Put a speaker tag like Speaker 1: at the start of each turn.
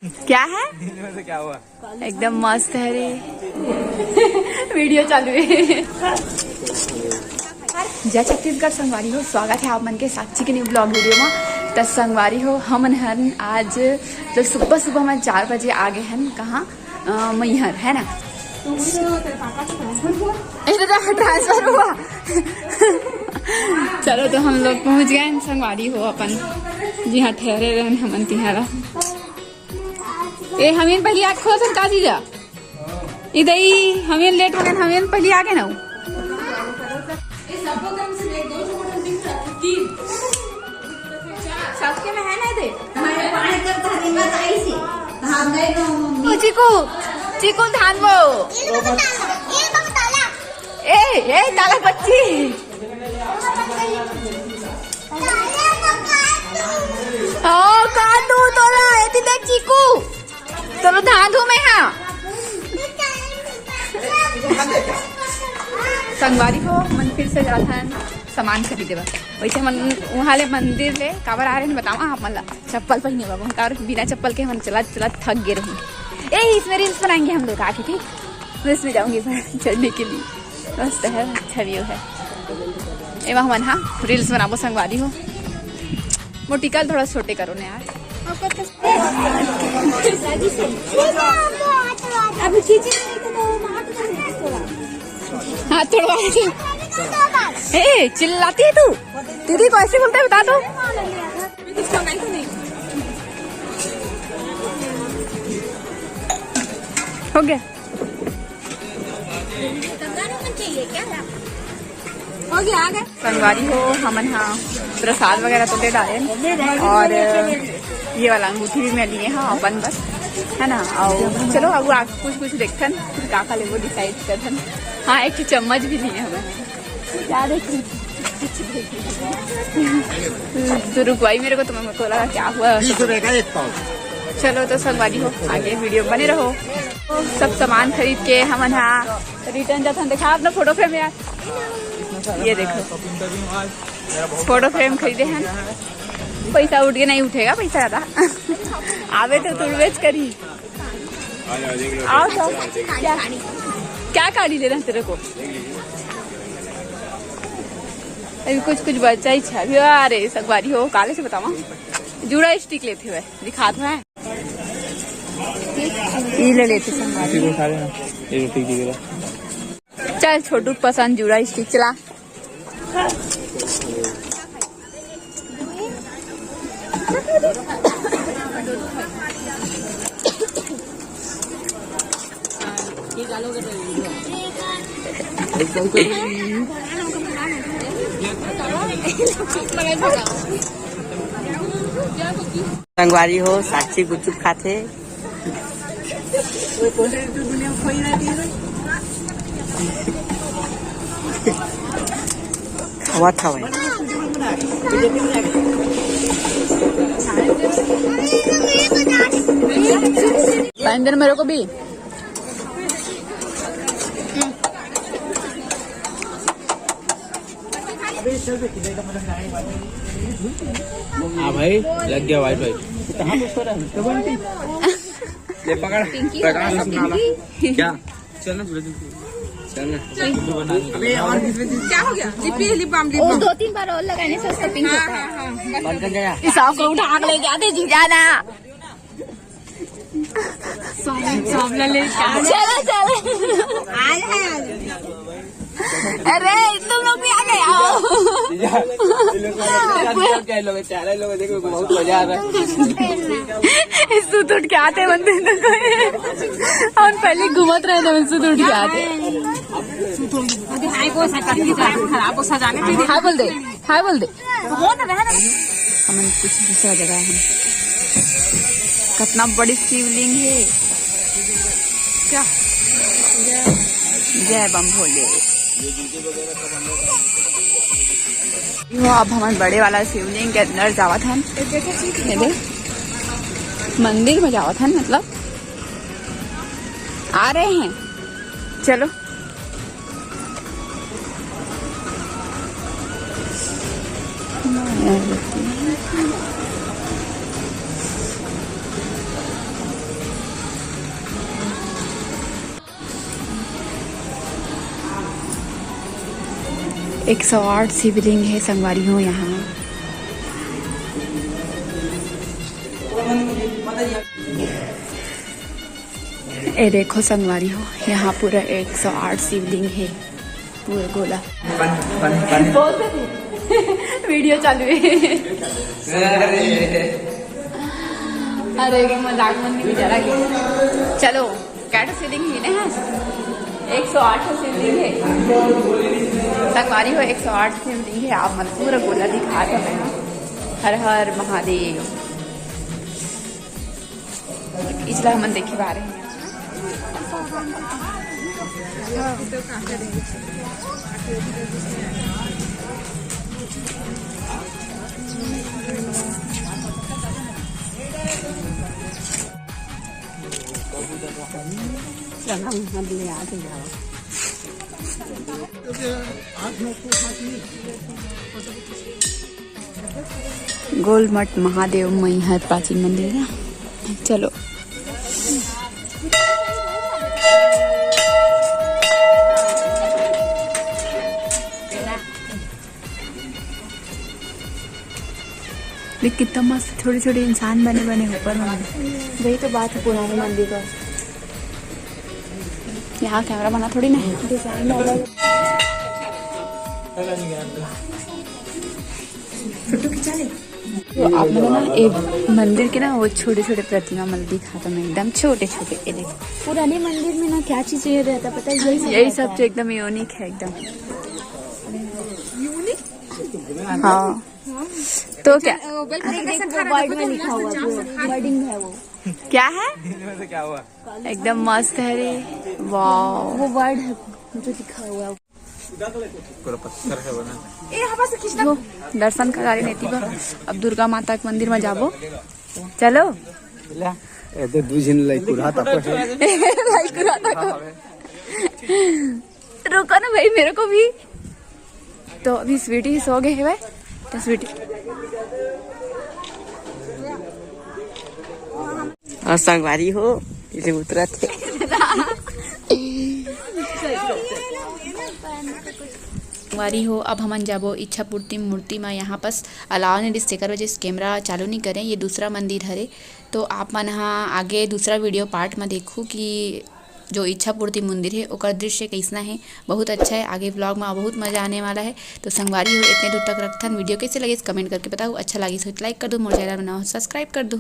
Speaker 1: क्या है?
Speaker 2: से क्या हुआ?
Speaker 1: एकदम मस्त है रे। वीडियो चालू है। जय छत्तीसगढ़ संगवारी हो, स्वागत है आप मन के साक्षी के न्यू ब्लॉग वीडियो में। तो संगवारी हो हमन हन आज तो सुबह सुबह में 4 बजे आ गए हैं। कहाँ? मैहर है ना। ट्रांसफर हुआ। चलो तो हम लोग पहुँच गए संगवारी हो अपन जहाँ ठहरे रहे हमन तिहारा। ए हमें पहले आग खोल का दीजा इधर ही हमें लेट हो गए। हमें पहले आ गए ना सबके में है ना इधर चीकू चीकू धान वो ए ताला बच्ची ओ काटू तोला एती देख चीकू चलो धान धो में हाँ संगवारी हो मन फिर से जाता है सामान खरीदे बा। वैसे मन वहाँ ले मंदिर ले काबर आ रहे हैं बताओ आप मतलब चप्पल पहने बाबू और बिना चप्पल के हम चला चला थक गए रहे। ए इसमें रील्स बनाएंगे हम लोग आके। ठीक मैं इसमें जाऊंगी चढ़ने के लिए। मस्त है, अच्छा व्यू है। एवं मन हाँ रील्स बनाबो संगवारी हो। मोटिकल थोड़ा छोटे करो ना यार। हाँ थोड़ा ए चिल्लाती है तू। दीदी को ऐसे बोलते है बता दो। हो गया हो गया आ गए संगवारी हो हमन हाँ प्रसाद वगैरह तो दे डाले और ये वाला अंगूठी भी मैं लिए हाँ अपन बस है ना। और चलो अब कुछ कुछ देखन फिर काका ले वो डिसाइड करन। हाँ एक चम्मच भी लिए हमें क्या देखी तो रुकवाई मेरे को। तुम्हें को लगा क्या हुआ। चलो तो संगवारी हो आगे वीडियो बने रहो। सब सामान खरीद के हम यहाँ रिटर्न जाता देखा अपना फोटो फ्रेम यार। ये देखो फोटो फ्रेम खरीदे हैं। पैसा उठ के नहीं उठेगा पैसा ज्यादा आवे तो तुड़ बेच करी आओ तो क्या गाड़ी लेना तेरे को। अभी कुछ बच्चा ही छवि अरे संगवारी हो काले से बतावा जुड़ा स्टिक लेते हुए दिखाते हैं ये ले लेते संगवारी। चल छोटू पसंद जुड़ा स्टिक चला।
Speaker 3: संगवारी हो साक्षी गुपचुप खाते हवा था भाई।
Speaker 1: पैंदर मेरे को भी
Speaker 2: हाँ भाई लग गया वाइट वाइट। ये पकड़ प्रकाश अपना क्या चलना चलना अबे और क्या हो गया। लिप बाम
Speaker 1: 2-3 बार और लगाने से उसका पिंक होता है।
Speaker 3: बंद कर गया
Speaker 1: इस आप को उठा के ले जाते जी जाना। चलो चलो अरे तुम लोग भी आ गए आओ।
Speaker 2: लोग देखो बहुत मजा आ रहा है।
Speaker 1: सूत उठ के आते बनते और पहले घूमत रहे थे सूत उठ के आते। हाय बोल दे हाय बोल दे। हम कुछ दूसरा जगह है। कितना बड़ी शिवलिंग है क्या। जय बम भोले। अब हम बड़े वाला शिवलिंग के अंदर जावा था मंदिर में जावा था मतलब आ रहे हैं। चलो 108 शिवलिंग है संगवारी हो यहाँ। ये देखो संगवारी हो, यहाँ पूरा 108 शिवलिंग है, पूरा गोला। वीडियो चालू है। अरे मजाक मन नहीं बेचारा के। चलो कैटा शिवलिंग ही ना 108 शिवलिंग है संगवारी हो, 108 शिवलिंग है। आप मन पूरा गोला दिखा रहे हैं। हर हर महादेव। इसलिए हम देखे पा रहे हैं। गोलमठ महादेव मैहर प्राचीन मंदिर है। चलो कितना मस्त छोटे छोटे इंसान बने बने ऊपर में। वही तो बात है पुराने मंदिर का। यहाँ कैमरा बना थोड़ी ना डिजाइन अलग। तो आप लोग ना एक मंदिर के ना वो छोटे छोटे प्रतिमा मंदिर दिखाता मैं, एकदम छोटे छोटे। ये देखो
Speaker 4: पुराने मंदिर में ना क्या चीज रहता पता है?
Speaker 1: यही सब तो एकदम यूनिक है एकदम। हाँ तो क्या
Speaker 4: वर्ड में लिखा हुआ वर्डिंग है वो।
Speaker 1: क्या है?
Speaker 2: क्या हुआ?
Speaker 1: एकदम मस्त है रे। वाह
Speaker 4: वो वर्ड है जो लिखा हुआ है।
Speaker 2: पूरा पत्थर है बना।
Speaker 1: वो दर्शन करा रही नहीं। अब दुर्गा माता के मंदिर में जाबो। चलो रुको ना भाई, मेरे को भी तो अभी स्वीटी सो गए है। तो स्वीटी
Speaker 3: और संगवारी हो इसे उतरा थे।
Speaker 1: संगवारी हो अब हमन जाबो इच्छा पूर्ति मूर्ति में। यहाँ पास अलाव ने तेकर वजह से कैमरा चालू नहीं करें। ये दूसरा मंदिर हरे। तो आप मन हाँ आगे दूसरा वीडियो पार्ट में देखूँ कि जो इच्छा पूर्ति मंदिर है ओकर दृश्य कैसा है। बहुत अच्छा है। आगे व्लॉग में बहुत मजा आने वाला है। तो संगवारी हो इतने दूर तक रखथन। वीडियो कैसे लगे कमेंट करके बताओ। अच्छा लगी तो लाइक कर दो, मोर चैनल बनाओ सब्सक्राइब कर दो।